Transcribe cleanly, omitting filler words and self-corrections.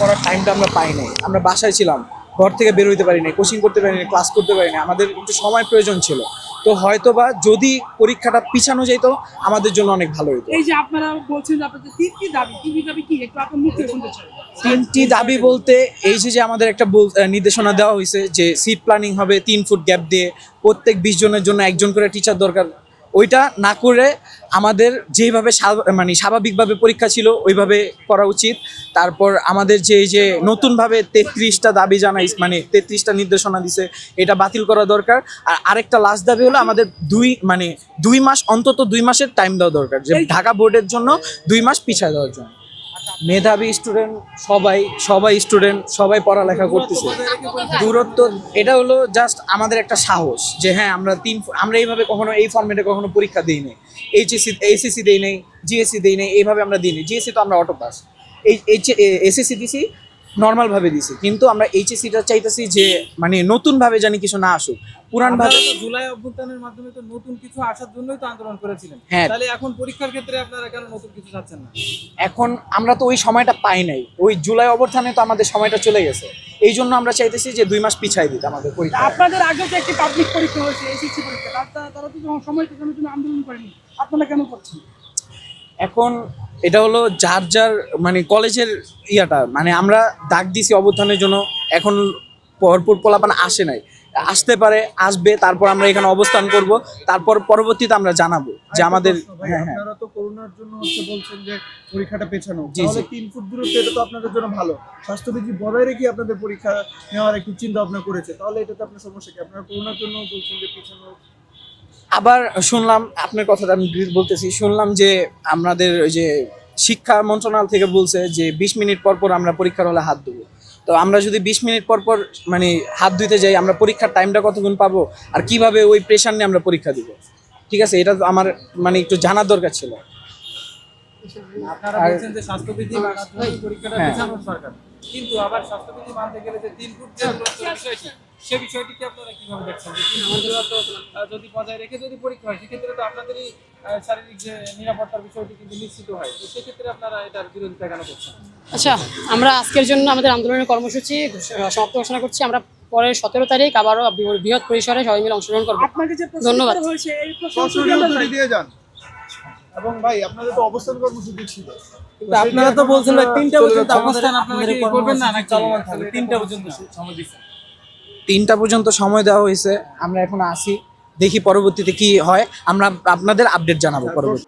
করার টাইমটা আমরা পাই নাই। আমরা বাসায় ছিলাম, ঘর থেকে বের হইতে পারি নাই, কোচিং করতে পারি নাই, ক্লাস করতে পারি নাই, আমাদের একটু সময় প্রয়োজন ছিল। তো হয়তো বা যদি পরীক্ষাটা পিছানো যেত আমাদের জন্য অনেক ভালো হতো। এই যে আপনারা বলছেন যে আপনাদের তিনটি দাবি কি একটু আপনার মুখ থেকে শুনতে চাই। তিনটি দাবি বলতে এই যে আমাদের একটা নির্দেশনা দেওয়া হয়েছে যে সিট প্ল্যানিং হবে 3 ফুট গ্যাপ দিয়ে, প্রত্যেক 20 জনের জন্য একজন করে টিচার দরকার। ওইটা না করে আমাদের যেভাবে মানে স্বাভাবিকভাবে পরীক্ষা ছিল ওইভাবে করা উচিত। তারপর আমাদের যে এই যে নতুনভাবে 33টা দাবি জানাই, মানে 33টা নির্দেশনা দিছে, এটা বাতিল করা দরকার। আর আরেকটা লাস্ট দাবি হলো আমাদের 2 মাস অন্তত 2 মাসের টাইম দেওয়া দরকার, যে ঢাকা বোর্ডের জন্য 2 মাস পিছিয়ে দেওয়ার জন্য। মেধাবী স্টুডেন্ট সবাই স্টুডেন্ট, সবাই পড়ালেখা করতেছে। দূরত্ব এটা হলো জাস্ট আমাদের একটা সাহস যে হ্যাঁ আমরা এইভাবে কখনো এই ফরম্যাটে কখনো পরীক্ষা দিই নাই। এইচএসসি দেই নাই, জিএসসি দেই নাই, এইভাবে আমরা দিই নাই। জিএসসি তো আমরা অটো পাস, এসএসসি দিছি নর্মালভাবে দিছি, কিন্তু আমরা এইচএসসিটা চাইতেছি যে মানে নতুনভাবে জানি কিছু না আসুক, পুরানভাবে। জুলাই অভ্যুত্থানের মাধ্যমে তো নতুন কিছু আসার জন্যই তো আন্দোলন করেছিলেন, হ্যাঁ। তাহলে এখন পরীক্ষার ক্ষেত্রে আপনারা কেন নতুন কিছু চাচ্ছেন না? এখন আমরা তো ওই সময়টা পাই নাই, ওই জুলাই অবস্থানে তো আমাদের সময়টা চলে গেছে। এই জন্য আমরা চাইতেছি যে 2 মাস পিছাই দিতে আমাদের পরীক্ষা। আপনাদের আগে যে একটি পাবলিক পরীক্ষা হয়েছে এসএসসি পরীক্ষা, তারা তো সময় পেছনের জন্য আন্দোলন করেনি, আপনারা কেন করছেন? এখন এটা হলো যার মানে কলেজের ইয়াটা, মানে আমরা ডাক দিছি অবস্থানের জন্য, এখন ভরপুর পোলাপান আসে নাই, আসতে পারে, আসবে, তারপর আমরা এখানে অবস্থান করব, তারপর পরবর্তীতে আমরা জানাবো যে আমাদের। হ্যাঁ, আপনারা তো করোনার জন্য বলছেন যে পরীক্ষাটা পেছানো, জি, তাহলে জি। 3 ফুট দূরত্ব, এটা তো আপনাদের জন্য ভালো। স্বাস্থ্যবিধি বজায় রেখে আপনাদের পরীক্ষা নেওয়ার একটু চিন্তা ভাবনা করেছে, তাহলে এটাতে আপনার সমস্যা কি? আপনারা করোনার জন্য বলছেন যে পেছানো। আবার শুনলাম আপনার কথাটা, আমি বলতেছি, শুনলাম যে আমাদের ওই যে শিক্ষা মন্ত্রণালয় থেকে বলছে যে 20 মিনিট পর পর আমরা পরীক্ষার হলে হাত ধুবো। তো আমরা যদি 20 মিনিট পর পর মানে হাত ধুইতে যাই, আমরা পরীক্ষার টাইমটা কতক্ষণ পাবো, আর কিভাবে ওই প্রেশার নিয়ে আমরা পরীক্ষা দিব? ঠিক আছে, এটা তো আমার মানে একটু জানার দরকার ছিল। আপনারা বলছেন যে স্বাস্থ্যবিধি মানার পরীক্ষাটা হ্যাঁ। পেছানোর সরকার, কিন্তু আবার স্বাস্থ্যবিধি মানতে গেলে যে 3 ফুট যে দূরত্বের বিষয়টি, সেই বিষয়টিকে আপনারা কিভাবে দেখছেন? যে 3 ফুট দূরত্ব যদি বজায় রেখে যদি পরীক্ষা হয়, সেক্ষেত্রে তো আপনাদেরই শারীরিক যে নিরাপত্তার বিষয়টি কিন্তু নিশ্চিত হয়। তো সেক্ষেত্রে আপনারা এটার বিরোধিতা কেন করছেন? আচ্ছা, আমরা আজকের জন্য আমাদের আন্দোলনের কর্মসূচি সমাপ্ত ঘোষণা করছি। আমরা পরের 17 তারিখ আবারও বৃহৎ পরিসরে সবাই মিলে অংশগ্রহণ করবো। আপনাকে যে ধন্যবাদ। প্রশ্ন হয়েছে এই প্রশ্নের উত্তর দিয়ে যান। এবং ভাই, আপনাদের তো অবস্থান কর্মসূচি ছিল, আপনারা তো বলছেন ভাই 3টা পর্যন্ত অবস্থান আপনারা কি করবেন না, নাকি চলমান থাকবে? 3টা পর্যন্ত সময় দিচ্ছেন। 3টা পর্যন্ত সময় দেওয়া হয়েছে, আমরা এখন আসি, দেখি পরবর্তীতে কি হয়, আমরা আপনাদের আপডেট জানাবো পরবর্তী।